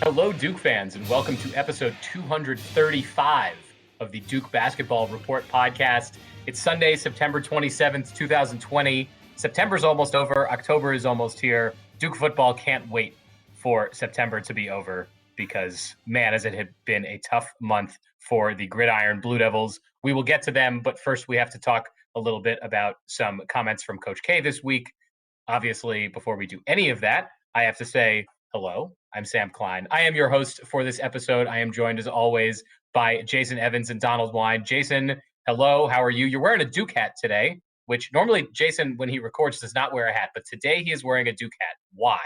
Hello, Duke fans, and welcome to episode 235 of the Duke Basketball Report podcast. It's Sunday, September 27th, 2020. September's almost over. October is almost here. Duke football can't wait for September to be over because, man, as it had been a tough month for the Gridiron Blue Devils. We will get to them, but first we have to talk a little bit about some comments from Coach K this week. Obviously, before we do any of that, I have to say hello. I'm Sam Klein. I am your host for this episode. I am joined, as always, by Jason Evans and Donald Wine. Jason, hello. How are you? You're wearing a Duke hat today, which normally Jason, when he records, does not wear a hat. But today he is wearing a Duke hat. Why?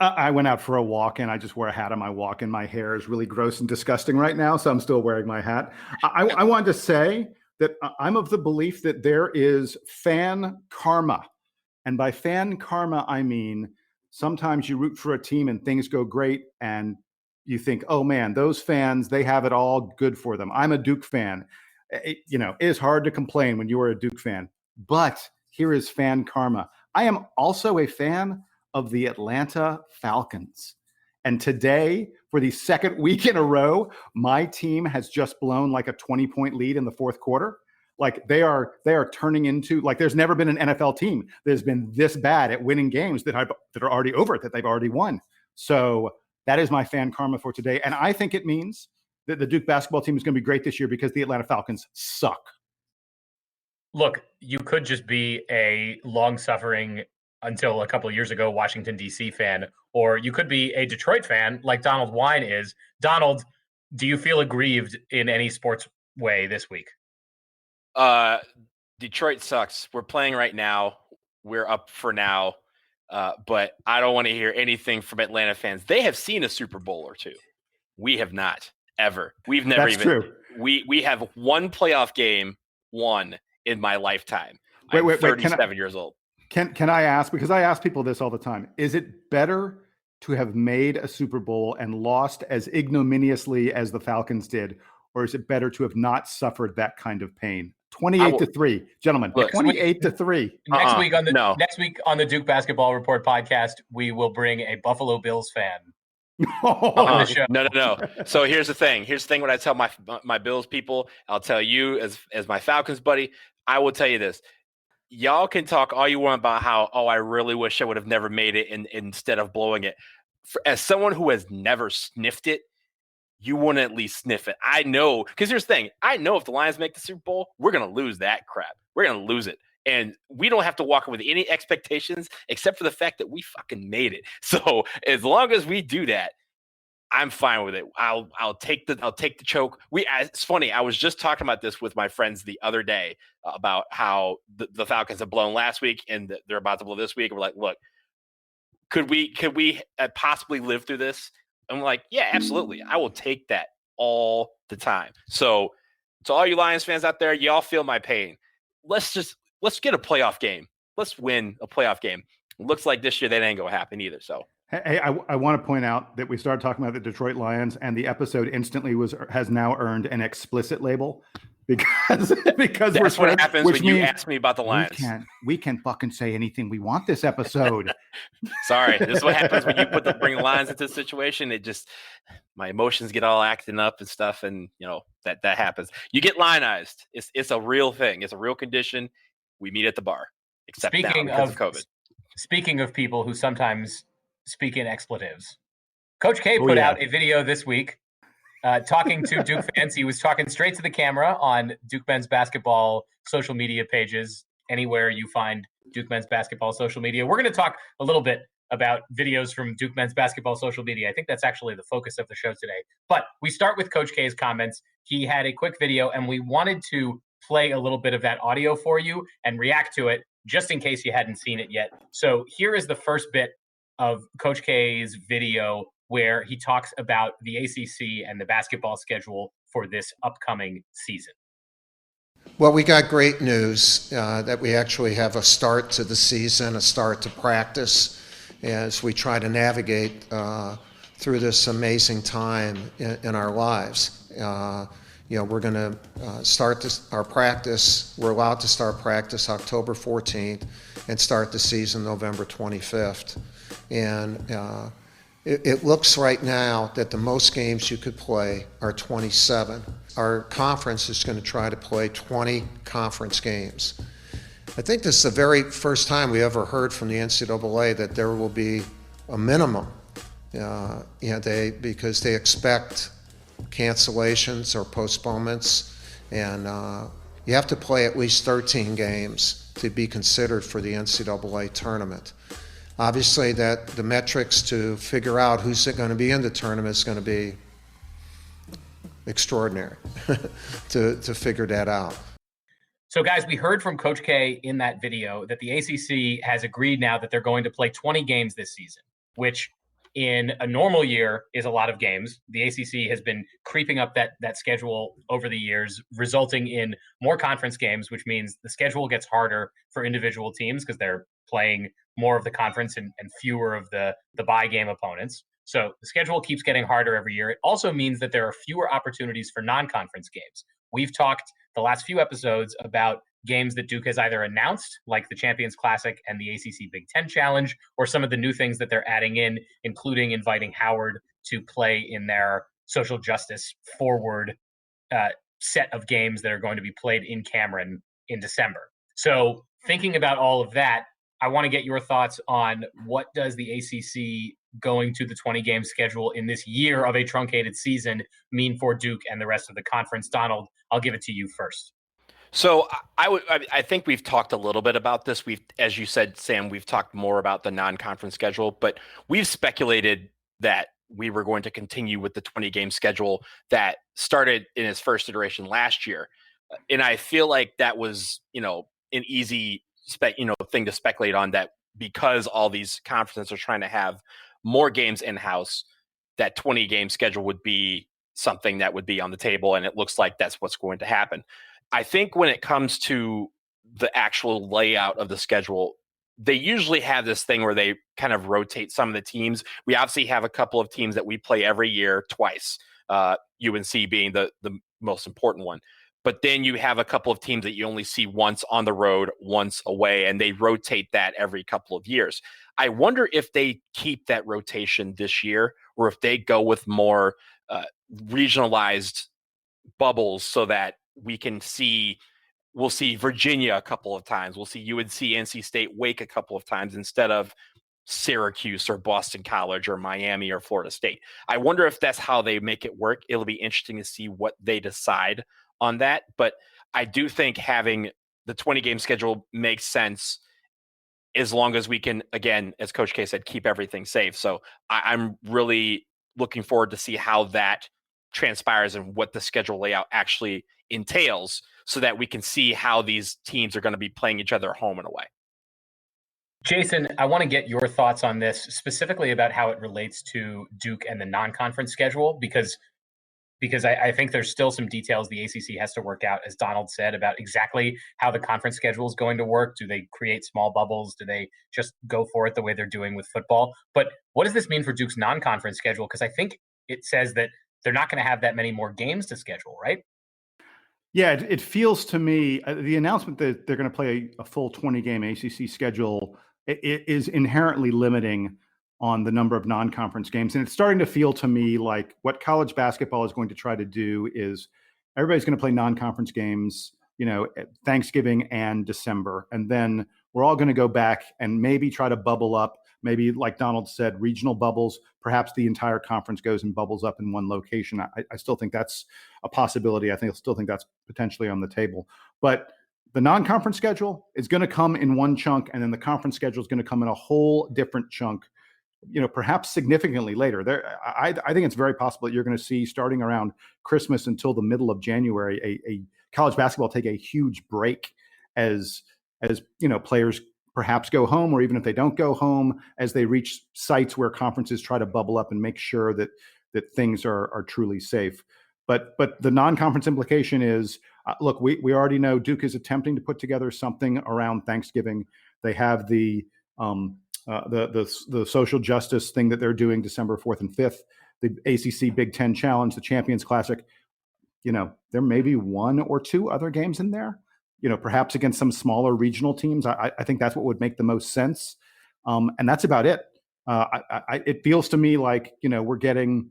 I went out for a walk and I just wear a hat on my walk, and my hair is really gross and disgusting right now, so I'm still wearing my hat. I wanted to say that I'm of the belief that there is fan karma. And by fan karma, I mean sometimes you root for a team and things go great and you think, oh man, those fans, they have it all good for them. I'm a Duke fan. It is hard to complain when you are a Duke fan. But here is fan karma. I am also a fan of the Atlanta Falcons. And today, for the second week in a row, my team has just blown like a 20-point lead in the fourth quarter. Like they are turning into, like, there's never been an NFL team that has been this bad at winning games that are already over, that they've already won. So that is my fan karma for today. And I think it means that the Duke basketball team is going to be great this year because the Atlanta Falcons suck. Look, you could just be a long-suffering, until a couple of years ago, Washington, D.C. fan, or you could be a Detroit fan like Donald Wine is. Donald, do you feel aggrieved in any sports way this week? Detroit sucks. We're playing right now. We're up for now. But I don't want to hear anything from Atlanta fans. They have seen a Super Bowl or two. We have not, ever. We've never That's true. We have one playoff game won in my lifetime. I'm 37 years old. Can I ask, because I ask people this all the time, is it better to have made a Super Bowl and lost as ignominiously as the Falcons did, or is it better to have not suffered that kind of pain? 28-3, gentlemen. 28-3. Next week on the Duke Basketball Report podcast, we will bring a Buffalo Bills fan on the show. No. So here's the thing. When I tell my Bills people, I'll tell you as my Falcons buddy, I will tell you this. Y'all can talk all you want about how, I really wish I would have never made it instead of blowing it. As someone who has never sniffed it, you want to at least sniff it. I know, because here's the thing. I know if the Lions make the Super Bowl, we're going to lose that crap. We're going to lose it. And we don't have to walk with any expectations except for the fact that we fucking made it. So as long as we do that, I'm fine with it. I'll take the choke. It's funny. I was just talking about this with my friends the other day about how the Falcons have blown last week and they're about to blow this week. And we're like, look, could we possibly live through this? I'm like, yeah, absolutely. I will take that all the time. So to all you Lions fans out there, y'all feel my pain. Let's get a playoff game. Let's win a playoff game. It looks like this year that ain't gonna happen either. So. Hey, I want to point out that we started talking about the Detroit Lions, and the episode instantly has now earned an explicit label because that's what happens when you ask me about the Lions. We can fucking say anything we want this episode. Sorry, this is what happens when you bring the Lions into the situation. It just, my emotions get all acting up and stuff, and that happens. You get lionized. It's a real thing. It's a real condition. We meet at the bar, except now because of COVID. Speaking of people who sometimes speak in expletives, Coach K put out a video this week talking to Duke fans. He was talking straight to the camera on Duke men's basketball social media pages, anywhere you find Duke men's basketball social media. We're going to talk a little bit about videos from Duke men's basketball social media. I think that's actually the focus of the show today. But we start with Coach K's comments. He had a quick video, and we wanted to play a little bit of that audio for you and react to it just in case you hadn't seen it yet. So here is the first bit of Coach K's video where he talks about the ACC and the basketball schedule for this upcoming season. Well, we got great news that we actually have a start to the season, a start to practice as we try to navigate through this amazing time in our lives. We're going to start our practice. We're allowed to start practice October 14th and start the season November 25th. And It looks right now that the most games you could play are 27. Our conference is going to try to play 20 conference games. I think this is the very first time we ever heard from the NCAA that there will be a minimum, because they expect cancellations or postponements, and you have to play at least 13 games to be considered for the NCAA tournament. Obviously, that the metrics to figure out who's going to be in the tournament is going to be extraordinary to figure that out. So, guys, we heard from Coach K in that video that the ACC has agreed now that they're going to play 20 games this season, which in a normal year is a lot of games. The ACC has been creeping up that schedule over the years, resulting in more conference games, which means the schedule gets harder for individual teams because they're playing more of the conference and fewer of the bye game opponents. So the schedule keeps getting harder every year. It also means that there are fewer opportunities for non-conference games. We've talked the last few episodes about games that Duke has either announced, like the Champions Classic and the ACC Big Ten Challenge, or some of the new things that they're adding in, including inviting Howard to play in their social justice forward set of games that are going to be played in Cameron in December. So thinking about all of that, I want to get your thoughts on what does the ACC going to the 20-game schedule in this year of a truncated season mean for Duke and the rest of the conference? Donald, I'll give it to you first. So I think we've talked a little bit about this. As you said, Sam, we've talked more about the non-conference schedule, but we've speculated that we were going to continue with the 20-game schedule that started in its first iteration last year. And I feel like that was, an easy thing to speculate on, that because all these conferences are trying to have more games in-house, that 20-game schedule would be something that would be on the table. And it looks like that's what's going to happen. I think when it comes to the actual layout of the schedule, they usually have this thing where they kind of rotate some of the teams. We obviously have a couple of teams that we play every year twice, UNC being the most important one. But then you have a couple of teams that you only see once on the road, once away, and they rotate that every couple of years. I wonder if they keep that rotation this year, or if they go with more regionalized bubbles, so that we'll see Virginia a couple of times. We'll see UNC, NC State, Wake a couple of times instead of Syracuse or Boston College or Miami or Florida State. I wonder if that's how they make it work. It'll be interesting to see what they decide on that. But I do think having the 20-game schedule makes sense, as long as we can, again, as Coach K said, keep everything safe. So I'm really looking forward to see how that transpires and what the schedule layout actually entails, so that we can see how these teams are going to be playing each other home and away. Jason, I want to get your thoughts on this, specifically about how it relates to Duke and the non-conference schedule, because I think there's still some details the ACC has to work out, as Donald said, about exactly how the conference schedule is going to work. Do they create small bubbles? Do they just go for it the way they're doing with football? But what does this mean for Duke's non-conference schedule? Because I think it says that they're not going to have that many more games to schedule, right? Yeah, it feels to me, the announcement that they're going to play a full 20-game ACC schedule it is inherently limiting on the number of non-conference games. And it's starting to feel to me like what college basketball is going to try to do is everybody's going to play non-conference games, Thanksgiving and December. And then we're all going to go back and maybe try to bubble up. Maybe, like Donald said, regional bubbles. Perhaps the entire conference goes and bubbles up in one location. I still think that's a possibility. I still think that's potentially on the table. But the non-conference schedule is going to come in one chunk, and then the conference schedule is going to come in a whole different chunk, perhaps significantly later. I think it's very possible that you're going to see, starting around Christmas until the middle of January, a college basketball take a huge break as players perhaps go home, or even if they don't go home, as they reach sites where conferences try to bubble up and make sure that things are truly safe. But the non-conference implication is, look, we already know Duke is attempting to put together something around Thanksgiving. They have the social justice thing that they're doing December 4th and 5th, the ACC Big Ten Challenge, the Champions Classic. There may be one or two other games in there, perhaps against some smaller regional teams. I think that's what would make the most sense. And that's about it. It feels to me like, we're getting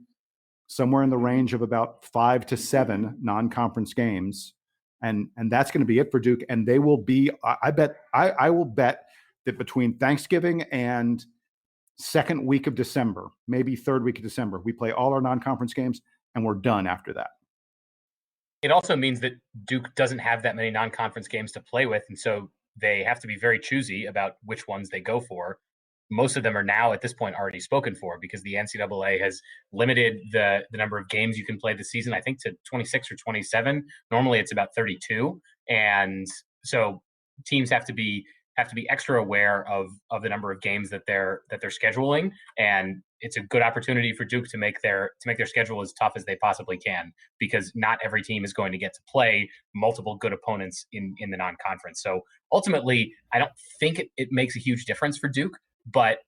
somewhere in the range of about 5 to 7 non-conference games, and that's going to be it for Duke. And they will be. I will bet that between Thanksgiving and second week of December, maybe third week of December, we play all our non-conference games, and we're done after that. It also means that Duke doesn't have that many non-conference games to play with, and so they have to be very choosy about which ones they go for. Most of them are now at this point already spoken for because the NCAA has limited the number of games you can play this season, I think, to 26 or 27. Normally it's about 32. And so teams have to be extra aware of the number of games that they're scheduling. And it's a good opportunity for Duke to make their schedule as tough as they possibly can, because not every team is going to get to play multiple good opponents in the non-conference. So ultimately, I don't think it makes a huge difference for Duke. But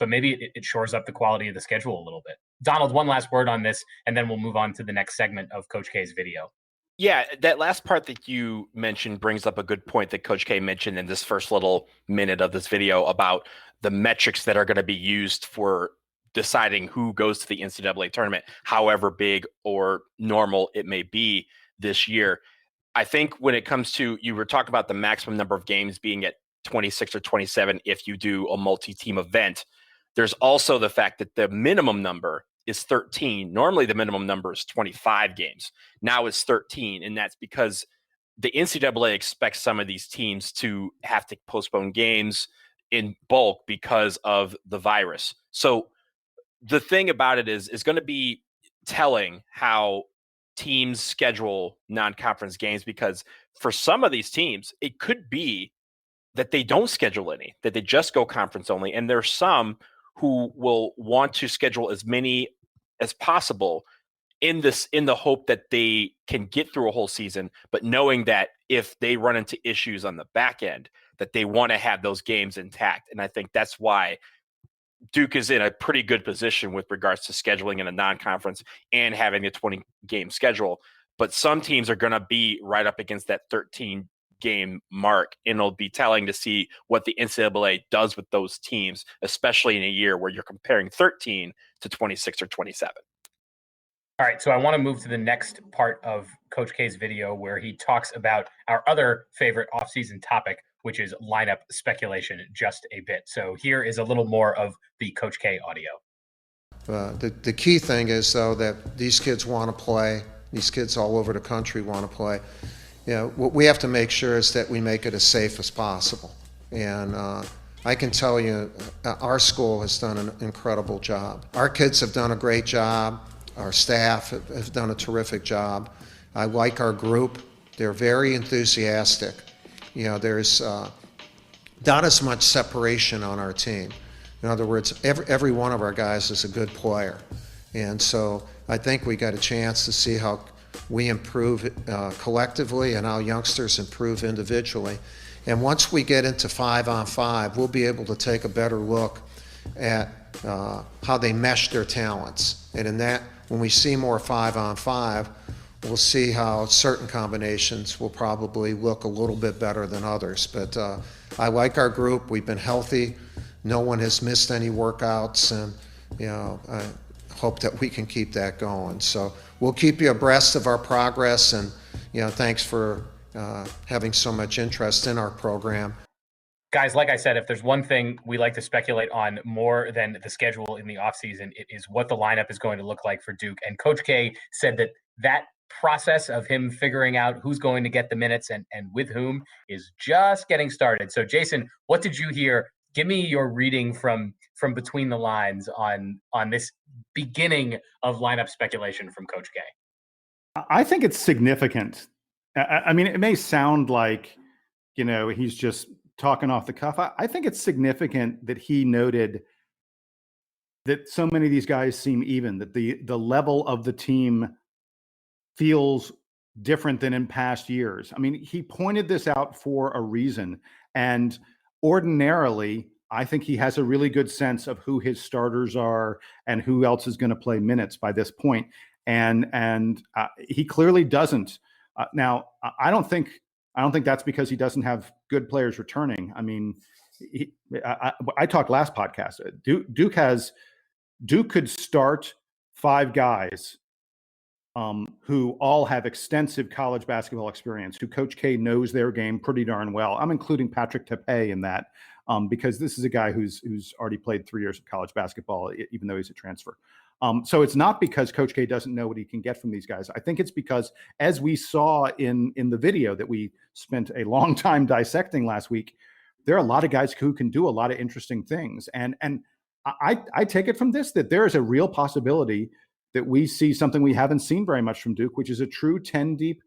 maybe it shores up the quality of the schedule a little bit. Donald, one last word on this, and then we'll move on to the next segment of Coach K's video. Yeah, that last part that you mentioned brings up a good point that Coach K mentioned in this first little minute of this video about the metrics that are going to be used for deciding who goes to the NCAA tournament, however big or normal it may be this year. I think when it comes to, you were talking about the maximum number of games being at 26 or 27 if you do a multi-team event. There's also the fact that the minimum number is 13. Normally the minimum number is 25 games. Now it's 13, and that's because the NCAA expects some of these teams to have to postpone games in bulk because of the virus. So the thing about it is going to be telling how teams schedule non-conference games, because for some of these teams, it could be that they don't schedule any, that they just go conference only. And there's some who will want to schedule as many as possible in the hope that they can get through a whole season, but knowing that if they run into issues on the back end, that they want to have those games intact. And I think that's why Duke is in a pretty good position with regards to scheduling in a non-conference and having a 20-game schedule. But some teams are going to be right up against that 13-game mark, and it'll be telling to see what the NCAA does with those teams, especially in a year where you're comparing 13 to 26 or 27. All right, so I want to move to the next part of Coach K's video where he talks about our other favorite offseason topic, which is lineup speculation, just a bit. So here is a little more of the Coach K audio. The key thing is, though, that these kids want to play. These kids all over the country want to play. What we have to make sure is that we make it as safe as possible. And I can tell you, our school has done an incredible job. Our kids have done a great job. Our staff have done a terrific job. I like our group. They're very enthusiastic. There's not as much separation on our team. In other words, every one of our guys is a good player. And so I think we got a chance to see how we improve collectively and how youngsters improve individually. And once we get into 5-on-5, we'll be able to take a better look at how they mesh their talents. And in that, when we see more 5-on-5, we'll see how certain combinations will probably look a little bit better than others. But I like our group. We've been healthy. No one has missed any workouts, and I hope that we can keep that going. So we'll keep you abreast of our progress, and thanks for having so much interest in our program. Guys, like I said, if there's one thing we like to speculate on more than the schedule in the offseason, it is what the lineup is going to look like for Duke. And Coach K said that process of him figuring out who's going to get the minutes and with whom is just getting started. So, Jason, what did you hear? Give me your reading from between the lines on this beginning of lineup speculation from Coach K. I think it's significant. I mean, it may sound like, he's just talking off the cuff. I think it's significant that he noted that so many of these guys seem even, that the level of the team feels different than in past years. I mean, he pointed this out for a reason. And ordinarily, I think he has a really good sense of who his starters are and who else is going to play minutes by this point. And he clearly doesn't. Now, I don't think I don't think that's because he doesn't have good players returning. I mean, I talked last podcast. Duke could start 5 guys who all have extensive college basketball experience, who Coach K knows their game pretty darn well. I'm including Patrick Tepe in that because this is a guy who's already played 3 years of college basketball, even though he's a transfer. So it's not because Coach K doesn't know what he can get from these guys. I think it's because, as we saw in the video that we spent a long time dissecting last week, there are a lot of guys who can do a lot of interesting things. And I take it from this that there is a real possibility that we see something we haven't seen very much from Duke, which is a true 10 deep,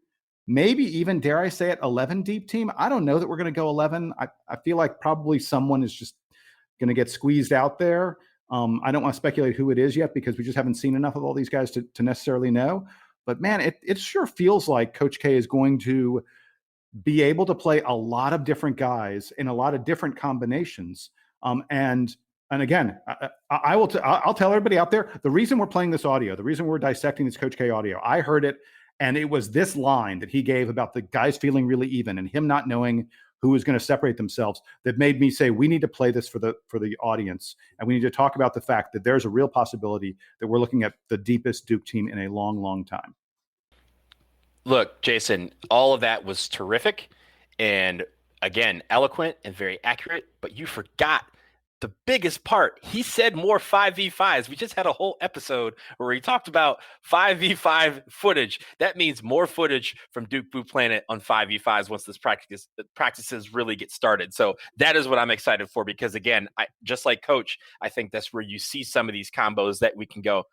maybe even, dare I say it, 11 deep team. I don't know that we're going to go 11. I feel like probably someone is just going to get squeezed out there. I don't want to speculate who it is yet because we just haven't seen enough of all these guys to necessarily know. But man, it sure feels like Coach K is going to be able to play a lot of different guys in a lot of different combinations. And again, I'll tell everybody out there, the reason we're playing this audio, the reason we're dissecting this Coach K audio, I heard it, and it was this line that he gave about the guys feeling really even and him not knowing who was going to separate themselves that made me say, we need to play this for the audience. And we need to talk about the fact that there's a real possibility that we're looking at the deepest Duke team in a long, long time. Look, Jason, all of that was terrific and, again, eloquent and very accurate, but you forgot the biggest part. He said more 5v5s. We just had a whole episode where he talked about 5v5 footage. That means more footage from Duke Blue Planet on 5v5s once this practices really get started. So that is what I'm excited for because, again, just like Coach, I think that's where you see some of these combos that we can go,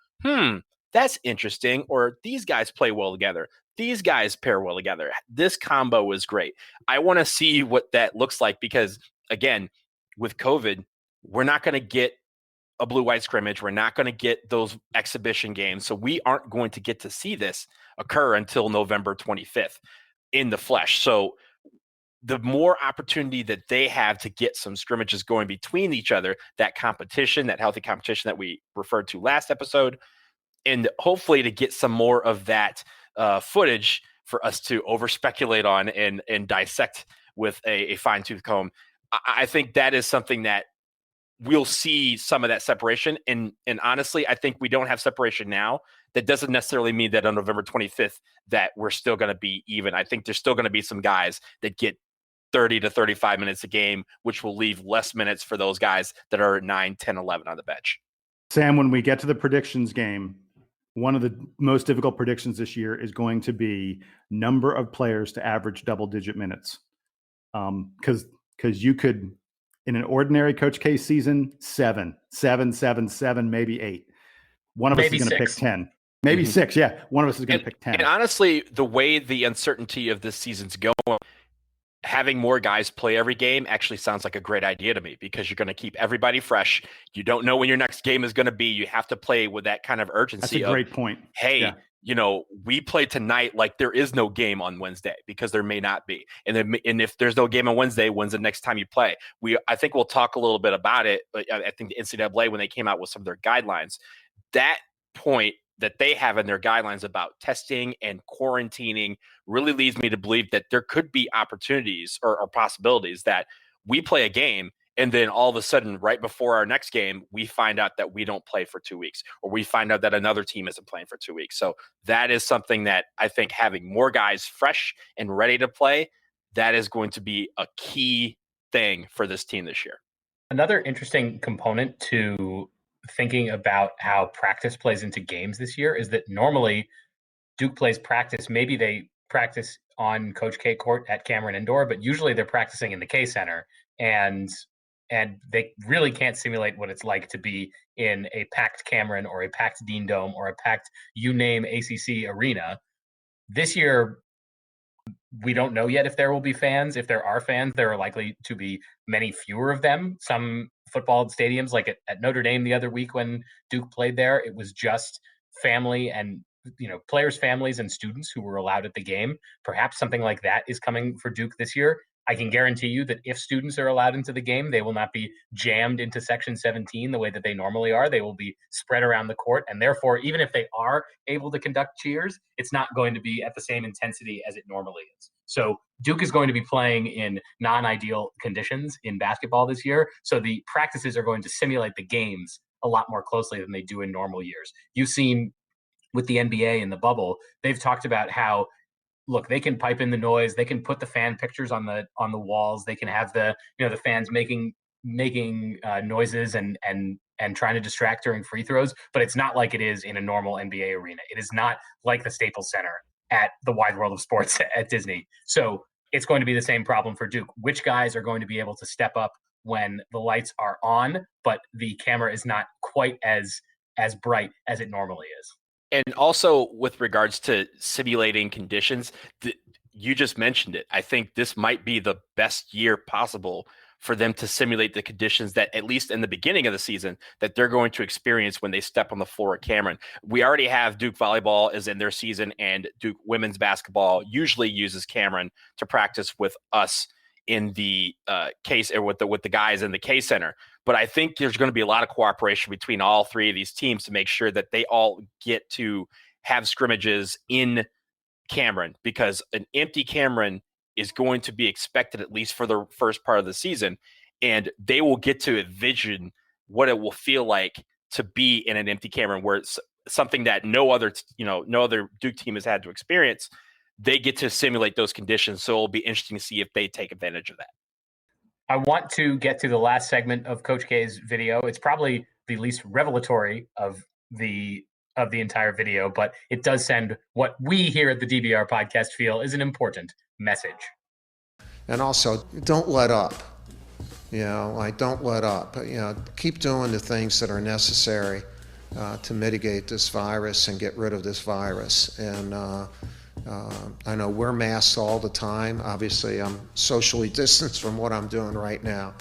that's interesting, or these guys play well together. These guys pair well together. This combo is great. I want to see what that looks like because, again, with COVID, we're not going to get a blue-white scrimmage. We're not going to get those exhibition games. So we aren't going to get to see this occur until November 25th in the flesh. So the more opportunity that they have to get some scrimmages going between each other, that competition, that healthy competition that we referred to last episode, and hopefully to get some more of that footage for us to over-speculate on and dissect with a fine-tooth comb. I think that is something that we'll see some of that separation. And honestly, I think we don't have separation now. That doesn't necessarily mean that on November 25th that we're still going to be even. I think there's still going to be some guys that get 30 to 35 minutes a game, which will leave less minutes for those guys that are 9, 10, 11 on the bench. Sam, when we get to the predictions game, one of the most difficult predictions this year is going to be number of players to average double-digit minutes. Because you could, in an ordinary Coach K season, 7, maybe 8. One of us is going to pick 10. Maybe 6, yeah. One of us is going to pick 10. And honestly, the way the uncertainty of this season's going, having more guys play every game actually sounds like a great idea to me because you're going to keep everybody fresh. You don't know when your next game is going to be. You have to play with that kind of urgency. That's a great point. Hey, we play tonight like there is no game on Wednesday because there may not be. And if there's no game on Wednesday, when's the next time you play? I think we'll talk a little bit about it. But I think the NCAA, when they came out with some of their guidelines, that point that they have in their guidelines about testing and quarantining really leads me to believe that there could be opportunities or possibilities that we play a game and then all of a sudden right before our next game, we find out that we don't play for 2 weeks or we find out that another team isn't playing for 2 weeks. So that is something that I think having more guys fresh and ready to play, that is going to be a key thing for this team this year. Another interesting component to thinking about how practice plays into games this year is that normally Duke plays practice. Maybe they practice on Coach K court at Cameron Indoor, but usually they're practicing in the K Center, and they really can't simulate what it's like to be in a packed Cameron or a packed Dean Dome or a packed you name ACC arena. This year, we don't know yet if there will be fans. If there are fans, there are likely to be many fewer of them. Some football stadiums, like at Notre Dame the other week when Duke played there, it was just family and players' families and students who were allowed at the game. Perhaps something like that is coming for Duke this year. I can guarantee you that if students are allowed into the game, they will not be jammed into Section 17 the way that they normally are. They will be spread around the court. And therefore, even if they are able to conduct cheers, it's not going to be at the same intensity as it normally is. So Duke is going to be playing in non-ideal conditions in basketball this year. So the practices are going to simulate the games a lot more closely than they do in normal years. You've seen with the NBA in the bubble, they've talked about how, look, they can pipe in the noise, they can put the fan pictures on the walls, they can have the fans making noises and trying to distract during free throws, but it's not like it is in a normal NBA arena. It is not like the Staples Center at the Wide World of Sports at Disney. So it's going to be the same problem for Duke. Which guys are going to be able to step up when the lights are on, but the camera is not quite as bright as it normally is? And also with regards to simulating conditions, you just mentioned it. I think this might be the best year possible for them to simulate the conditions that, at least in the beginning of the season, that they're going to experience when they step on the floor at Cameron. We already have Duke volleyball is in their season, and Duke women's basketball usually uses Cameron to practice with us in the case, or with the guys in the K Center. But I think there's going to be a lot of cooperation between all three of these teams to make sure that they all get to have scrimmages in Cameron, because an empty Cameron is going to be expected, at least for the first part of the season, and they will get to envision what it will feel like to be in an empty Cameron, where it's something that no other Duke team has had to experience. They get to simulate those conditions, so it'll be interesting to see if they take advantage of that. I want to get to the last segment of Coach K's video. It's probably the least revelatory of the entire video, but it does send what we here at the DBR podcast feel is an important message. And also, don't let up. Don't let up. Keep doing the things that are necessary to mitigate this virus and get rid of this virus. And I know we're masked all the time. Obviously, I'm socially distanced from what I'm doing right now,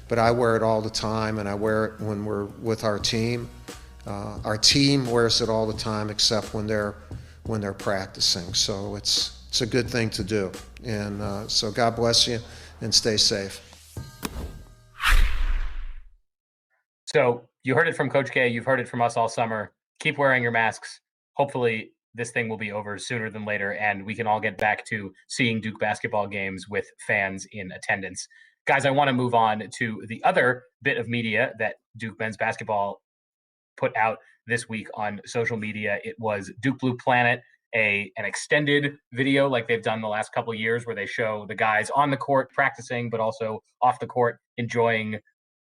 but I wear it all the time, and I wear it when we're with our team. Our team wears it all the time, except when they're practicing. So it's a good thing to do. And so God bless you, and stay safe. So you heard it from Coach K. You've heard it from us all summer. Keep wearing your masks. Hopefully this thing will be over sooner than later, and we can all get back to seeing Duke basketball games with fans in attendance. Guys, I want to move on to the other bit of media that Duke men's basketball put out this week on social media. It was Duke Blue Planet, an extended video like they've done the last couple of years, where they show the guys on the court practicing, but also off the court enjoying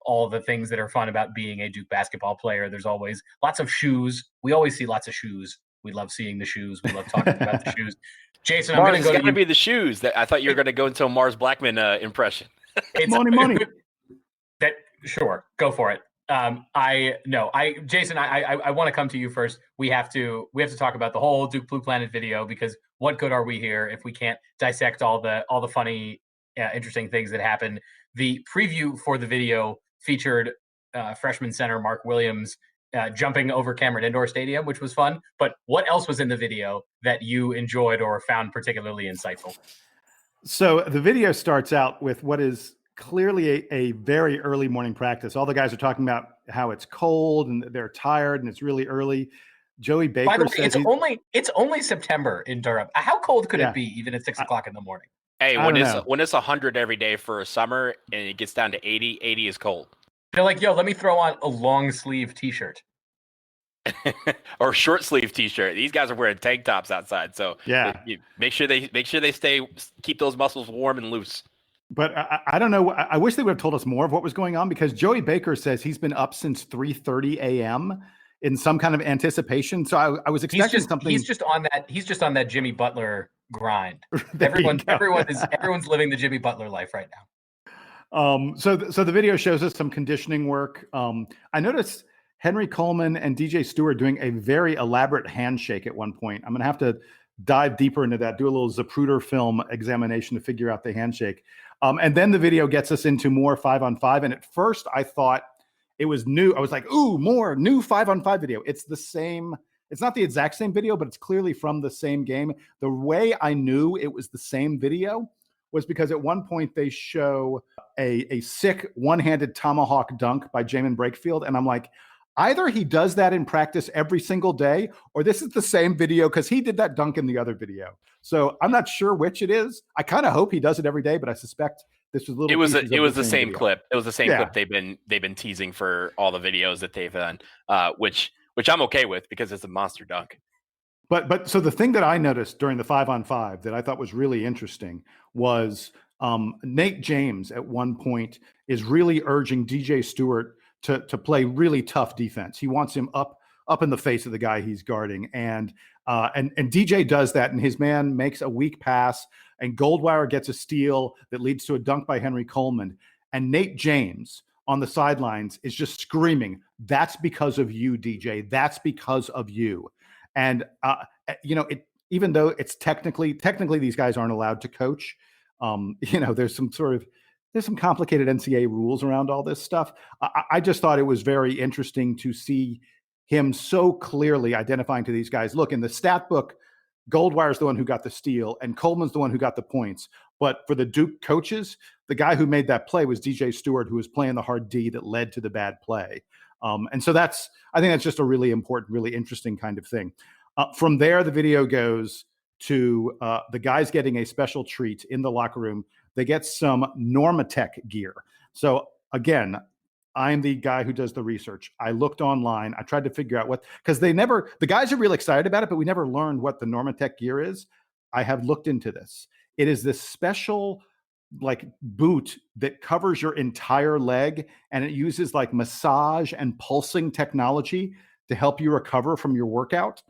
all the things that are fun about being a Duke basketball player. There's always lots of shoes. We always see lots of shoes. We love seeing the shoes. We love talking about the shoes. Jason, I'm going to go to you. Be the shoes. That I thought you were going to go into a Mars Blackman impression. Money. Sure, go for it. Jason, I want to come to you first. We have to talk about the whole Duke Blue Planet video, because what good are we here if we can't dissect all the funny, interesting things that happen? The preview for the video featured freshman center Mark Williams jumping over Cameron Indoor Stadium, which was fun. But what else was in the video that you enjoyed or found particularly insightful? So the video starts out with what is clearly a very early morning practice. All the guys are talking about how it's cold and they're tired and it's really early. Joey Baker By the way, says it's only September in Durham. How cold could it be even at 6 o'clock in the morning? Hey, when it's 100 every day for a summer and it gets down to 80 is cold. They're like, yo, let me throw on a long sleeve t-shirt. Or short sleeve t-shirt. These guys are wearing tank tops outside. So yeah, make sure they keep those muscles warm and loose. But I don't know. I wish they would have told us more of what was going on, because Joey Baker says he's been up since 3:30 a.m. in some kind of anticipation. So I was expecting something. He's just on that Jimmy Butler grind. Everyone's living the Jimmy Butler life right now. So the video shows us some conditioning work. I noticed Henry Coleman and DJ Stewart doing a very elaborate handshake at one point. I'm going to have to dive deeper into that, do a little Zapruder film examination to figure out the handshake. And then the video gets us into more 5-on-5. And at first I thought it was new. I was like, ooh, more new 5-on-5 video. It's the same. It's not the exact same video, but it's clearly from the same game. The way I knew it was the same video was because at one point they show a sick one-handed tomahawk dunk by Jamin Brakefield. And I'm like, either he does that in practice every single day, or this is the same video because he did that dunk in the other video. So I'm not sure which it is. I kind of hope he does it every day, but I suspect this was little. It was the same video. clip. It was the same clip they've been teasing for all the videos that they've done, which I'm okay with because it's a monster dunk. But so the thing that I noticed during the 5-on-5 that I thought was really interesting was Nate James at one point is really urging DJ Stewart to play really tough defense. He wants him up in the face of the guy he's guarding, and DJ does that, and his man makes a weak pass, and Goldwire gets a steal that leads to a dunk by Henry Coleman, and Nate James on the sidelines is just screaming, "That's because of you, DJ. That's because of you." And even though it's technically these guys aren't allowed to coach, there's some complicated NCAA rules around all this stuff. I just thought it was very interesting to see him so clearly identifying to these guys. Look, in the stat book, Goldwire's the one who got the steal, and Coleman's the one who got the points. But for the Duke coaches, the guy who made that play was DJ Stewart, who was playing the hard D that led to the bad play. And so I think that's just a really important, really interesting kind of thing. From there, the video goes to the guys getting a special treat in the locker room. They get some Normatec gear. So again, I'm the guy who does the research. I looked online. I tried to figure out because the guys are really excited about it, but we never learned what the Normatec gear is. I have looked into this. It is this special boot that covers your entire leg, and it uses massage and pulsing technology to help you recover from your workout.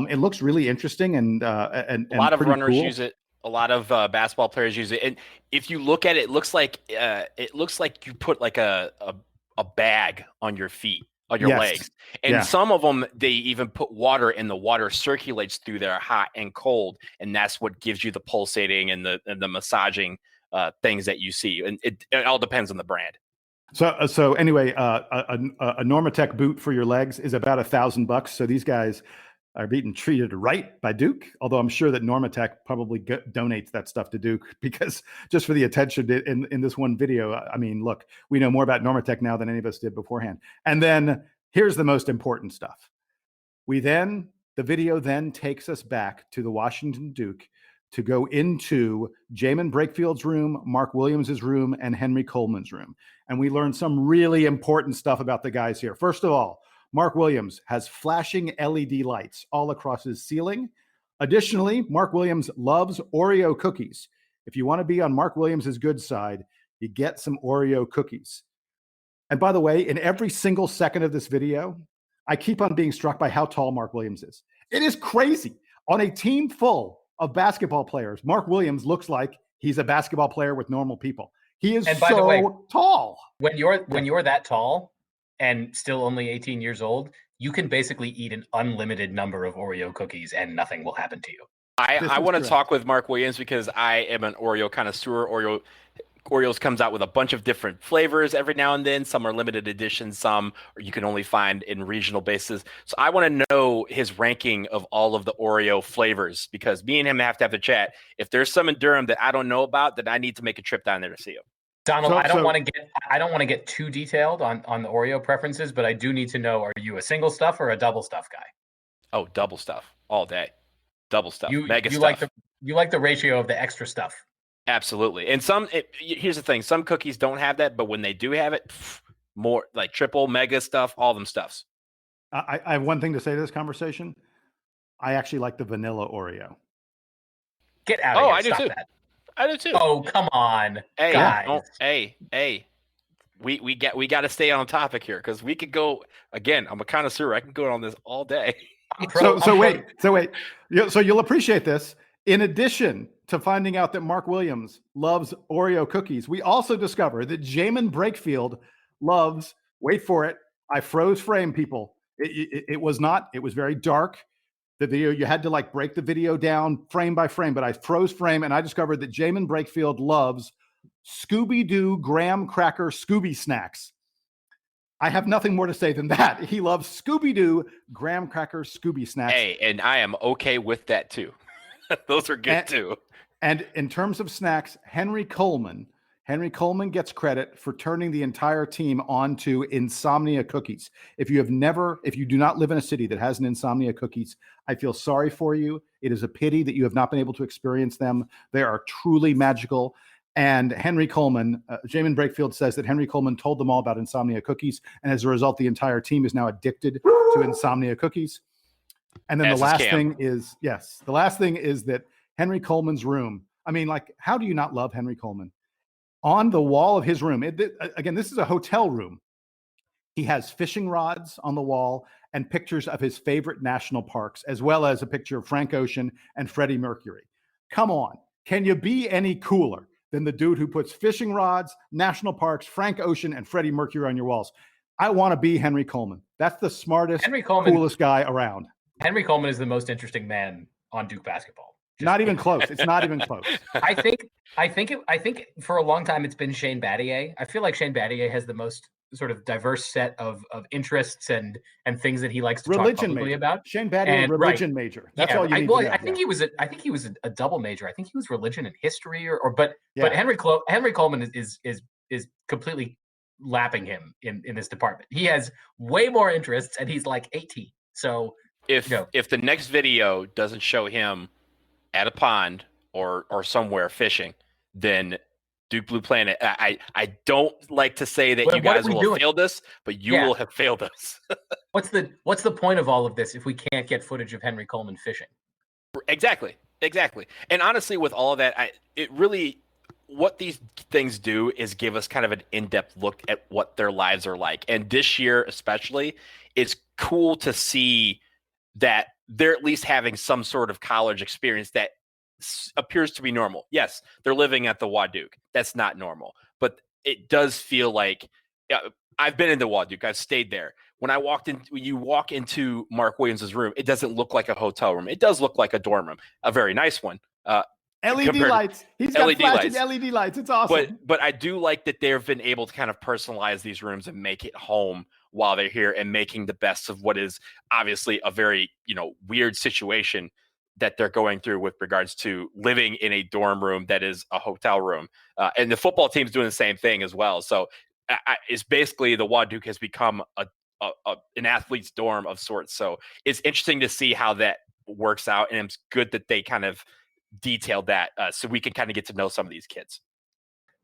It looks really interesting, and a lot of runners use it. A lot of basketball players use it, and if you look at it, it looks like you put a bag on your feet, on your legs, and some of them they even put water, and the water circulates through there, hot and cold, and that's what gives you the pulsating and the massaging things that you see, and it all depends on the brand. So anyway, a Normatec boot for your legs is about $1,000. So these guys are being treated right by Duke, although I'm sure that Normatec probably donates that stuff to Duke because just for the attention in this one video. I mean, look, we know more about Normatec now than any of us did beforehand. And then here's the most important stuff. The video then takes us back to the Washington Duke to go into Jamin Brakefield's room, Mark Williams' room, and Henry Coleman's room. And we learned some really important stuff about the guys here. First of all, Mark Williams has flashing LED lights all across his ceiling. Additionally, Mark Williams loves Oreo cookies. If you want to be on Mark Williams' good side, you get some Oreo cookies. And by the way, in every single second of this video, I keep on being struck by how tall Mark Williams is. It is crazy. On a team full of basketball players, Mark Williams looks like he's a basketball player with normal people. He is tall. When you're that tall and still only 18 years old, you can basically eat an unlimited number of Oreo cookies and nothing will happen to you. I want to talk with Mark Williams because I am an Oreo connoisseur. Oreos comes out with a bunch of different flavors every now and then. Some are limited edition, some you can only find in regional bases. So I want to know his ranking of all of the Oreo flavors because me and him have to have the chat. If there's some in Durham that I don't know about, then I need to make a trip down there to see him. Donald, I don't want to get too detailed on the Oreo preferences, but I do need to know: are you a single stuff or a double stuff guy? Oh, double stuff all day. Double stuff. Mega stuff. Like the ratio of the extra stuff. Absolutely. And here's the thing. Some cookies don't have that, but when they do have it, more like triple, mega stuff, all them stuffs. I have one thing to say to this conversation. I actually like the vanilla Oreo. Get out of here. I do too. That. I do too. Oh, come on. Hey, guys. Hey. We got to stay on topic here because we could go again. I'm a connoisseur. I can go on this all day. Wait. So you'll appreciate this. In addition to finding out that Mark Williams loves Oreo cookies, we also discover that Jamin Brakefield loves, wait for it, I froze frame, people. It was very dark. The video, you had to break the video down frame by frame, but I froze frame and I discovered that Jamin Brakefield loves Scooby-Doo graham cracker Scooby snacks. I have nothing more to say than that. He loves Scooby-Doo graham cracker Scooby snacks. Hey, and I am okay with that too. Those are good too. And in terms of snacks, Henry Coleman gets credit for turning the entire team onto insomnia cookies. If you do not live in a city that has an insomnia cookies, I feel sorry for you. It is a pity that you have not been able to experience them. They are truly magical. And Henry Coleman, Jamin Brakefield says that Henry Coleman told them all about insomnia cookies. And as a result, the entire team is now addicted to insomnia cookies. And then the last thing is that Henry Coleman's room. I mean, like, how do you not love Henry Coleman? On the wall of his room, again, this is a hotel room. He has fishing rods on the wall and pictures of his favorite national parks, as well as a picture of Frank Ocean and Freddie Mercury. Come on. Can you be any cooler than the dude who puts fishing rods, national parks, Frank Ocean, and Freddie Mercury on your walls? I want to be Henry Coleman. That's the smartest, coolest guy around. Henry Coleman is the most interesting man on Duke basketball. Not even close. It's not even close. I think for a long time it's been Shane Battier. I feel like Shane Battier has the most sort of diverse set of interests and things that he likes to talk publicly about. Shane Battier, religion major. That's all you need to know. I think he was a double major. I think he was religion and history but Henry Coleman is completely lapping him in this department. He has way more interests and he's like 18. So if the next video doesn't show him at a pond or somewhere fishing, then Duke Blue Planet, I don't like to say that you guys will have failed us, but you will have failed us. What's the point of all of this if we can't get footage of Henry Coleman fishing? Exactly. And honestly, with all of that, what these things do is give us kind of an in-depth look at what their lives are like. And this year especially, it's cool to see that they're at least having some sort of college experience that appears to be normal. Yes, they're living at the Waduke. That's not normal, but it does feel like I've been in the Waduke. I've stayed there. When you walk into Mark Williams' room, it doesn't look like a hotel room. It does look like a dorm room, a very nice one. LED lights. He's got flashing LED lights. It's awesome. But I do like that they've been able to kind of personalize these rooms and make it home while they're here and making the best of what is obviously a very, weird situation that they're going through with regards to living in a dorm room that is a hotel room. And the football team's doing the same thing as well. So it's basically the Waduke has become an athlete's dorm of sorts. So it's interesting to see how that works out. And it's good that they kind of detailed that so we can kind of get to know some of these kids.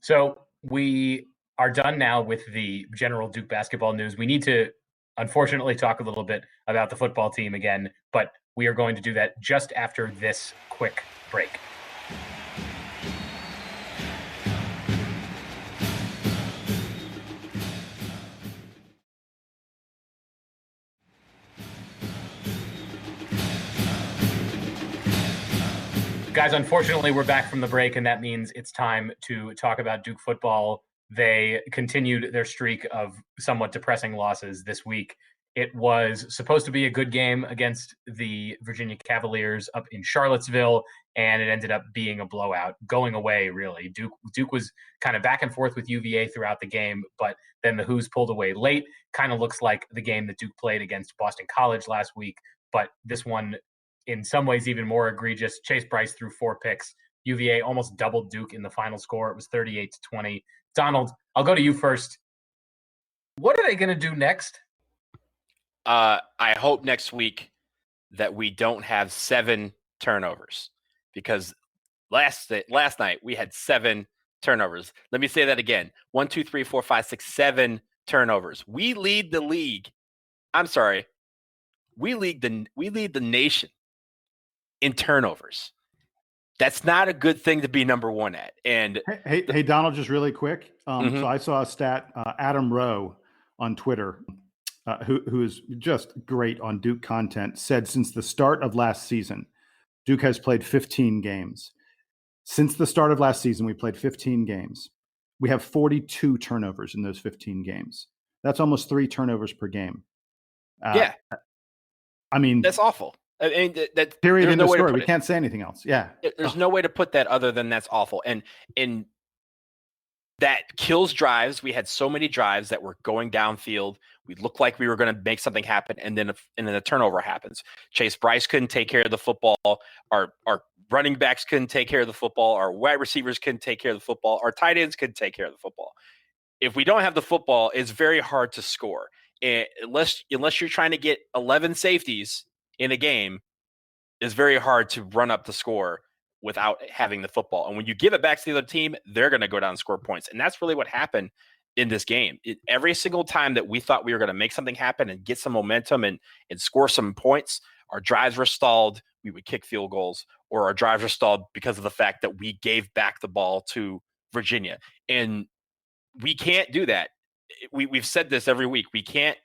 So we are done now with the general Duke basketball news. We need to, unfortunately, talk a little bit about the football team again, but we are going to do that just after this quick break. Guys, unfortunately, we're back from the break, and that means it's time to talk about Duke football. They continued their streak of somewhat depressing losses this week. It was supposed to be a good game against the Virginia Cavaliers up in Charlottesville, and it ended up being a blowout, going away, really. Duke was kind of back and forth with UVA throughout the game, but then the Hoos pulled away late. Kind of looks like the game that Duke played against Boston College last week, but this one, in some ways, even more egregious. Chase Bryce threw 4 picks. UVA almost doubled Duke in the final score. It was 38-20. Donald, I'll go to you first. What are they going to do next? I hope next week that we don't have 7 turnovers, because last night we had 7 turnovers. Let me say that again. 1, 2, 3, 4, 5, 6, 7 turnovers. We lead the league. I'm sorry. We lead the nation in turnovers. That's not a good thing to be number one at. And hey, Donald, just really quick. So I saw a stat. Adam Rowe on Twitter, who is just great on Duke content, said since the start of last season, Duke has played 15 games. Since the start of last season, we played 15 games. We have 42 turnovers in those 15 games. That's almost 3 turnovers per game. Yeah. I mean, that's awful. I mean, that period in the story. We can't say anything else. Yeah. There's no way to put that other than that's awful. And that kills drives. We had so many drives that were going downfield. We looked like we were going to make something happen, and then a turnover happens. Chase Bryce couldn't take care of the football. Our running backs couldn't take care of the football. Our wide receivers couldn't take care of the football. Our tight ends couldn't take care of the football. If we don't have the football, it's very hard to score. And unless you're trying to get 11 safeties in a game, it's very hard to run up the score without having the football. And when you give it back to the other team, they're going to go down and score points. And that's really what happened in this game. Every single time that we thought we were going to make something happen and get some momentum and score some points, our drives were stalled. We would kick field goals, or our drives were stalled because of the fact that we gave back the ball to Virginia. And we can't do that. We've said this every week. We can't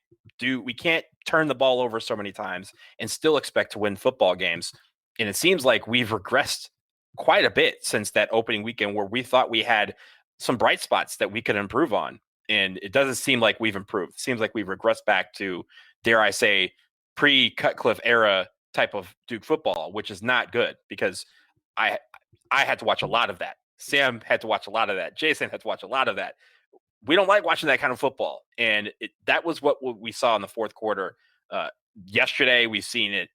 turn the ball over so many times and still expect to win football games. And it seems like we've regressed quite a bit since that opening weekend, where we thought we had some bright spots that we could improve on. And it doesn't seem like we've improved. It seems like we've regressed back to, dare I say, pre-Cutcliffe era type of Duke football, which is not good, because I had to watch a lot of that. Sam had to watch a lot of that. Jason had to watch a lot of that. We don't like watching that kind of football. And that was what we saw in the fourth quarter. Yesterday, we've seen it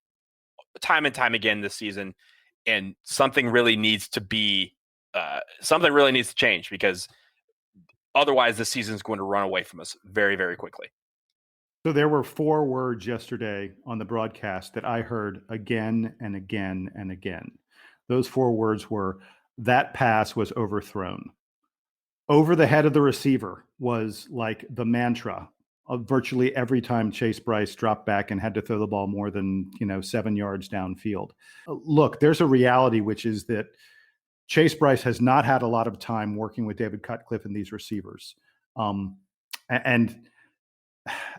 time and time again this season. And something really needs to change, because otherwise this season is going to run away from us very, very quickly. So there were 4 words yesterday on the broadcast that I heard again and again and again. Those 4 words were, that pass was overthrown. Over the head of the receiver was like the mantra of virtually every time Chase Bryce dropped back and had to throw the ball more than 7 yards downfield. Look, there's a reality, which is that Chase Bryce has not had a lot of time working with David Cutcliffe and these receivers. And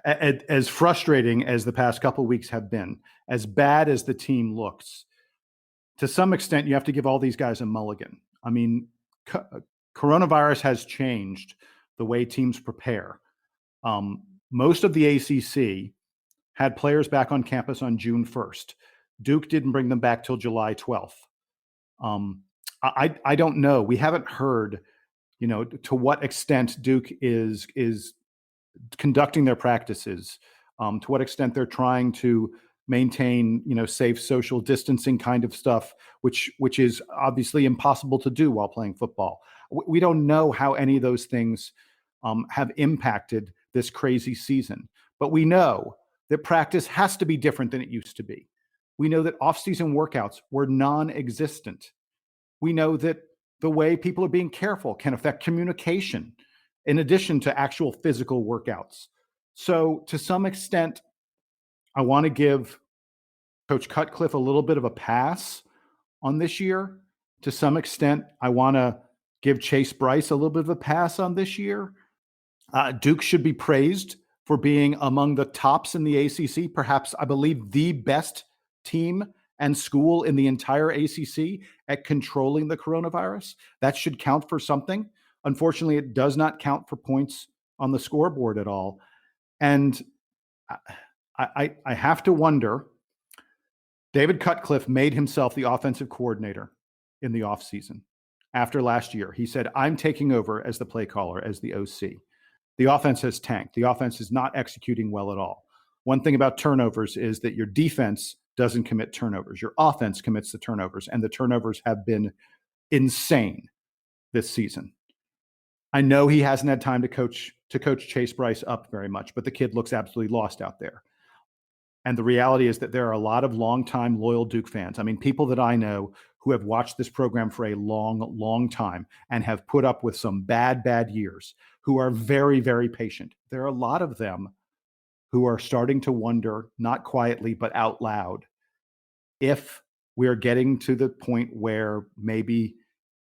as frustrating as the past couple of weeks have been, as bad as the team looks, to some extent, you have to give all these guys a mulligan. I mean, coronavirus has changed the way teams prepare. Most of the ACC had players back on campus on June 1st. Duke didn't bring them back till July 12th. I don't know. We haven't heard, to what extent Duke is conducting their practices, to what extent they're trying to maintain, safe social distancing kind of stuff, which is obviously impossible to do while playing football. We don't know how any of those things have impacted this crazy season, but we know that practice has to be different than it used to be. We know that off-season workouts were non-existent. We know that the way people are being careful can affect communication in addition to actual physical workouts. So to some extent, I want to give Coach Cutcliffe a little bit of a pass on this year. To some extent, I want to give Chase Bryce a little bit of a pass on this year. Duke should be praised for being among the tops in the ACC, perhaps, I believe, the best team and school in the entire ACC at controlling the coronavirus. That should count for something. Unfortunately, it does not count for points on the scoreboard at all. And I have to wonder, David Cutcliffe made himself the offensive coordinator in the offseason. After last year, he said, I'm taking over as the play caller, as the OC. The offense has tanked. The offense is not executing well at all. One thing about turnovers is that your defense doesn't commit turnovers. Your offense commits the turnovers, and the turnovers have been insane this season. I know he hasn't had time to coach Chase Bryce up very much, but the kid looks absolutely lost out there. And the reality is that there are a lot of longtime loyal Duke fans. I mean, people that I know who have watched this program for a long, long time and have put up with some bad years, who are very, very patient. There are a lot of them who are starting to wonder, not quietly, but out loud, if we are getting to the point where maybe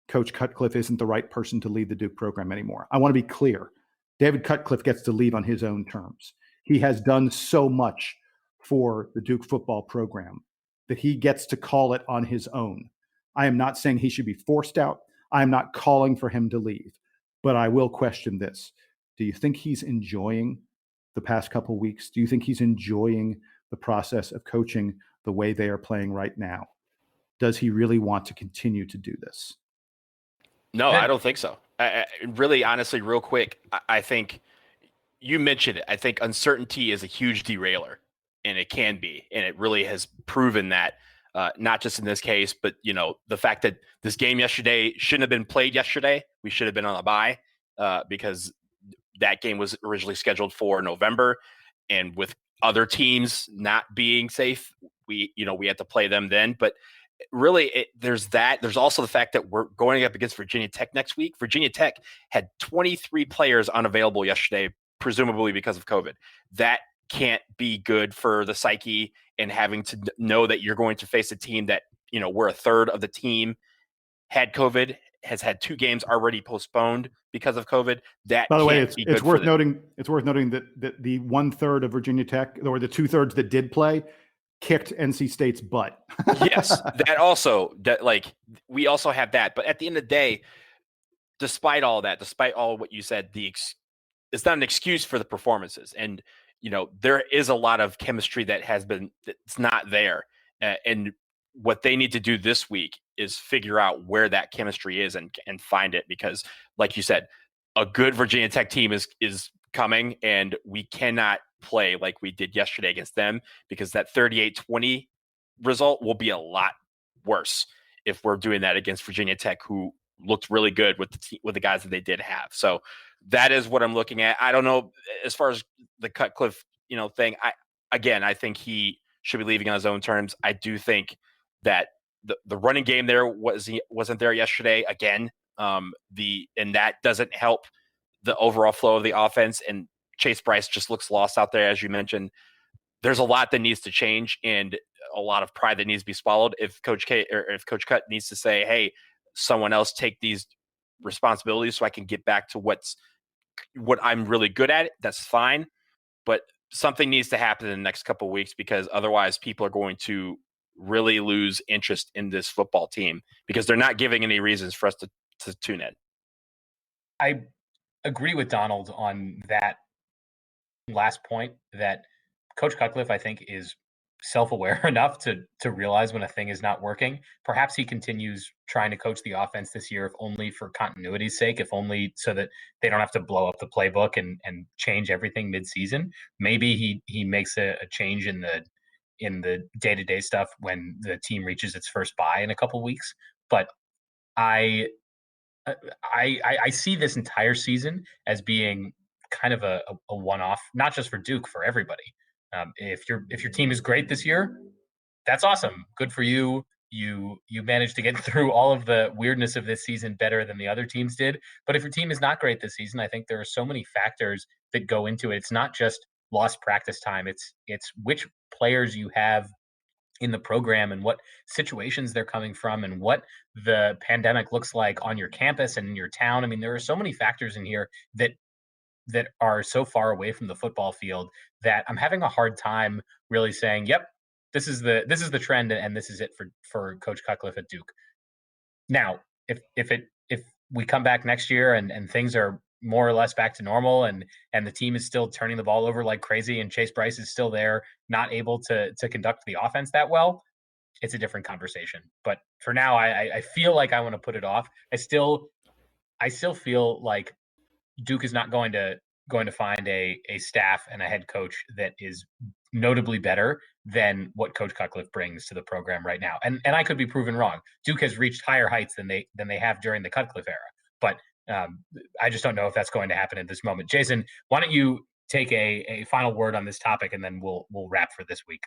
Coach Cutcliffe isn't the right person to lead the Duke program anymore. I want to be clear. David Cutcliffe gets to leave on his own terms. He has done so much for the Duke football program that he gets to call it on his own. I am not saying he should be forced out. I am not calling for him to leave, but I will question this. Do you think he's enjoying the past couple of weeks? Do you think he's enjoying the process of coaching the way they are playing right now? Does he really want to continue to do this? No, I don't think so. I really, honestly, real quick, I think you mentioned it. I think uncertainty is a huge derailer, and it can be, and it really has proven that not just in this case, but the fact that this game yesterday shouldn't have been played yesterday. We should have been on a bye because that game was originally scheduled for November, and with other teams not being safe, we had to play them then. But really, there's that. There's also the fact that we're going up against Virginia Tech next week. Virginia Tech had 23 players unavailable yesterday, presumably because of COVID. That can't be good for the psyche, and having to know that you're going to face a team that, where a third of the team had COVID, has had 2 games already postponed because of COVID. That, by the way, it's worth noting. It's worth noting that the 1/3 of Virginia Tech, or the 2/3 that did play, kicked NC State's butt. Yes, that also, we also have that. But at the end of the day, despite all that, despite all what you said, it's not an excuse for the performances. And there is a lot of chemistry that's not there. And what they need to do this week is figure out where that chemistry is and find it, because like you said, a good Virginia Tech team is coming, and we cannot play like we did yesterday against them, because that 38-20 result will be a lot worse if we're doing that against Virginia Tech, who looked really good with the guys that they did have. So that is what I'm looking at. I don't know, as far as the Cutcliffe, thing. I think he should be leaving on his own terms. I do think that the running game there wasn't there yesterday again. And that doesn't help the overall flow of the offense. And Chase Bryce just looks lost out there, as you mentioned. There's a lot that needs to change, and a lot of pride that needs to be swallowed. If Coach Cut needs to say, "Hey, someone else take these responsibilities so I can get back to what I'm really good at," that's fine. But something needs to happen in the next couple of weeks, because otherwise people are going to really lose interest in this football team, because they're not giving any reasons for us to tune in. I agree with Donald on that last point, that Coach Cutcliffe, I think, is self-aware enough to realize when a thing is not working. Perhaps he continues trying to coach the offense this year, if only for continuity's sake, if only so that they don't have to blow up the playbook and change everything mid-season. Maybe he makes a change in the day-to-day stuff when the team reaches its first bye in a couple of weeks. But I see this entire season as being kind of a one-off, not just for Duke, for everybody. If your team is great this year, that's awesome. Good for you. You managed to get through all of the weirdness of this season better than the other teams did. But if your team is not great this season, I think there are so many factors that go into it. It's not just lost practice time. It's which players you have in the program and what situations they're coming from and what the pandemic looks like on your campus and in your town. I mean, there are so many factors in here that are so far away from the football field that I'm having a hard time really saying, "Yep, this is the trend and this is it for Coach Cutcliffe at Duke." Now, if we come back next year and things are more or less back to normal and the team is still turning the ball over like crazy and Chase Bryce is still there, not able to conduct the offense that well, it's a different conversation. But for now, I feel like I want to put it off. I still feel like Duke is not going to find a staff and a head coach that is notably better than what Coach Cutcliffe brings to the program right now. And I could be proven wrong. Duke has reached higher heights than they have during the Cutcliffe era. But I just don't know if that's going to happen at this moment. Jason, why don't you take a final word on this topic, and then we'll wrap for this week.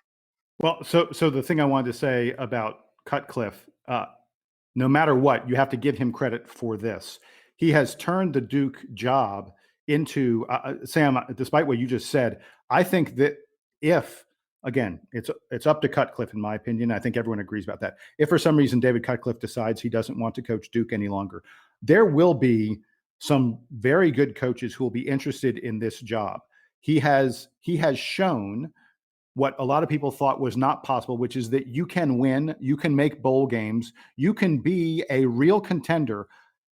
Well, so the thing I wanted to say about Cutcliffe, no matter what, you have to give him credit for this. He has turned the Duke job into, Sam, despite what you just said, I think that again, it's up to Cutcliffe, in my opinion. I think everyone agrees about that. If for some reason David Cutcliffe decides he doesn't want to coach Duke any longer, there will be some very good coaches who will be interested in this job. He has shown what a lot of people thought was not possible, which is that you can win, you can make bowl games, you can be a real contender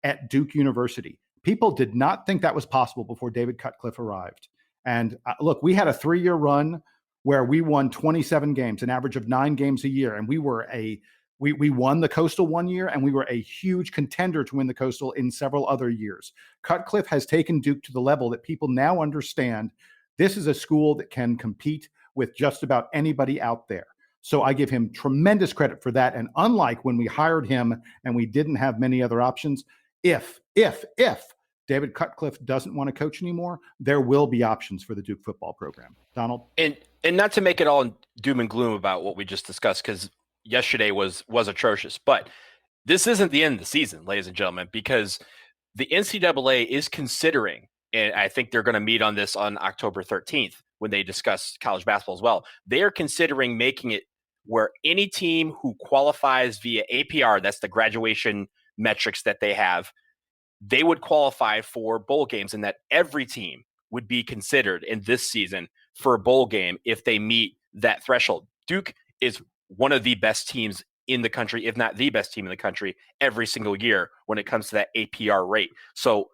at Duke University. People did not think that was possible before David Cutcliffe arrived. And look, we had a 3-year run where we won 27 games, an average of 9 games a year. And we won the Coastal one year, and we were a huge contender to win the Coastal in several other years. Cutcliffe has taken Duke to the level that people now understand this is a school that can compete with just about anybody out there. So I give him tremendous credit for that. And unlike when we hired him and we didn't have many other options, if David Cutcliffe doesn't want to coach anymore, there will be options for the Duke football program. Donald? And not to make it all doom and gloom about what we just discussed, because yesterday was atrocious, but this isn't the end of the season, ladies and gentlemen, because the NCAA is considering, and I think they're going to meet on this on October 13th when they discuss college basketball as well. They are considering making it where any team who qualifies via APR, that's the graduation metrics that they have, they would qualify for bowl games, and that every team would be considered in this season for a bowl game if they meet that threshold. Duke is one of the best teams in the country, if not the best team in the country, every single year when it comes to that APR rate. So,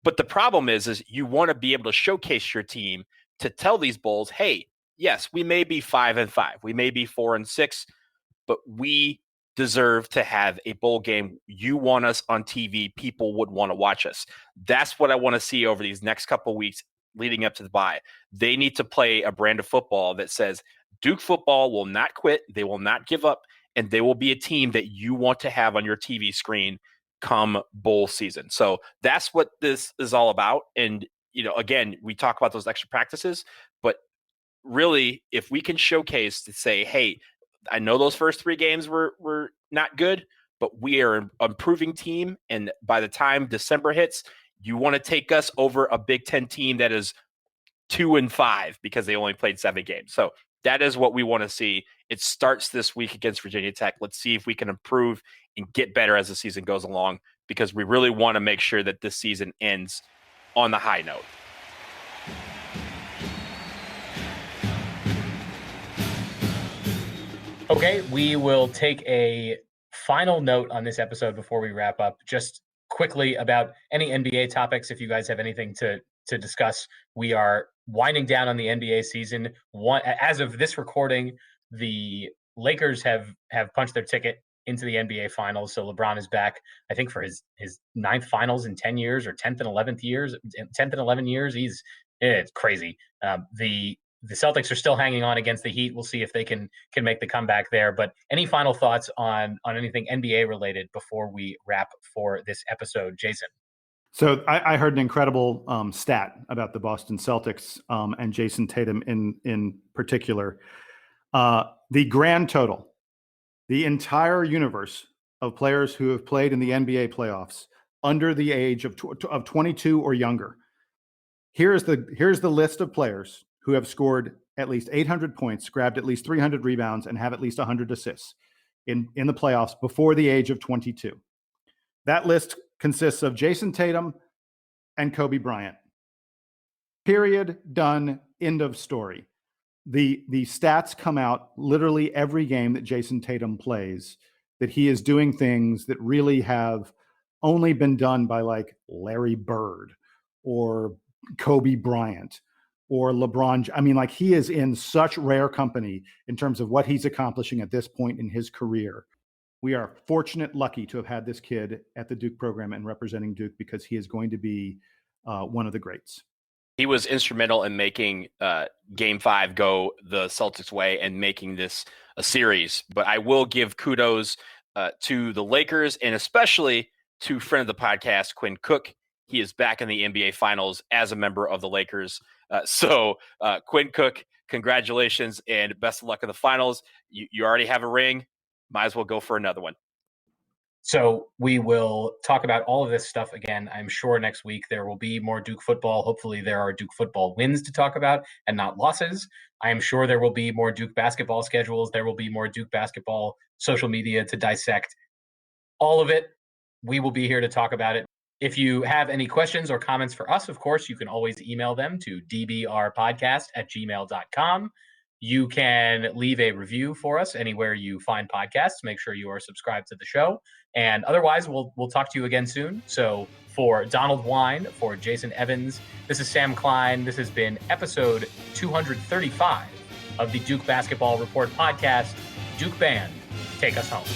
but the problem is you want to be able to showcase your team to tell these bowls, hey, yes, we may be 5-5, we may be 4-6, but we deserve to have a bowl game. You want us on TV, people would want to watch us. That's what I want to see over these next couple of weeks leading up to the bye. They need to play a brand of football that says Duke football will not quit, they will not give up, and they will be a team that you want to have on your TV screen come bowl season. So that's what this is all about. And, again, we talk about those extra practices, but really, if we can showcase to say, hey, I know those first 3 games were not good, but we are an improving team. And by the time December hits, you want to take us over a Big Ten team that is 2-5 because they only played 7 games. So that is what we want to see. It starts this week against Virginia Tech. Let's see if we can improve and get better as the season goes along, because we really want to make sure that this season ends on the high note. Okay, we will take a final note on this episode before we wrap up. Just quickly about any NBA topics, if you guys have anything to discuss. We are winding down on the NBA season. As of this recording, the Lakers have punched their ticket into the NBA Finals. So LeBron is back, I think, for his 9th Finals in 10 years, or 10th and 11th years. 10th and 11 years. It's crazy. The Celtics are still hanging on against the Heat. We'll see if they can make the comeback there. But any final thoughts on anything NBA related before we wrap for this episode, Jason? So I heard an incredible stat about the Boston Celtics and Jason Tatum in particular. The grand total, the entire universe of players who have played in the NBA playoffs under the age of 22 or younger. Here's the list of players who have scored at least 800 points, grabbed at least 300 rebounds, and have at least 100 assists in the playoffs before the age of 22. That list consists of Jason Tatum and Kobe Bryant. Period. Done. End of story. The stats come out literally every game that Jason Tatum plays, that he is doing things that really have only been done by like Larry Bird or Kobe Bryant or LeBron. I mean, like, he is in such rare company in terms of what he's accomplishing at this point in his career. We are fortunate, lucky to have had this kid at the Duke program and representing Duke, because he is going to be one of the greats. He was instrumental in making Game 5 go the Celtics' way and making this a series. But I will give kudos to the Lakers, and especially to friend of the podcast, Quinn Cook. He is back in the NBA Finals as a member of the Lakers. So Quinn Cook, congratulations and best of luck in the finals. You already have a ring. Might as well go for another one. So we will talk about all of this stuff again. I'm sure next week there will be more Duke football. Hopefully there are Duke football wins to talk about and not losses. I am sure there will be more Duke basketball schedules. There will be more Duke basketball social media to dissect. All of it, we will be here to talk about it. If you have any questions or comments for us, of course, you can always email them to dbrpodcast@gmail.com. You can leave a review for us anywhere you find podcasts. Make sure you are subscribed to the show. And otherwise, we'll talk to you again soon. So for Donald Wine, for Jason Evans, this is Sam Klein. This has been episode 235 of the Duke Basketball Report podcast. Duke Band, take us home.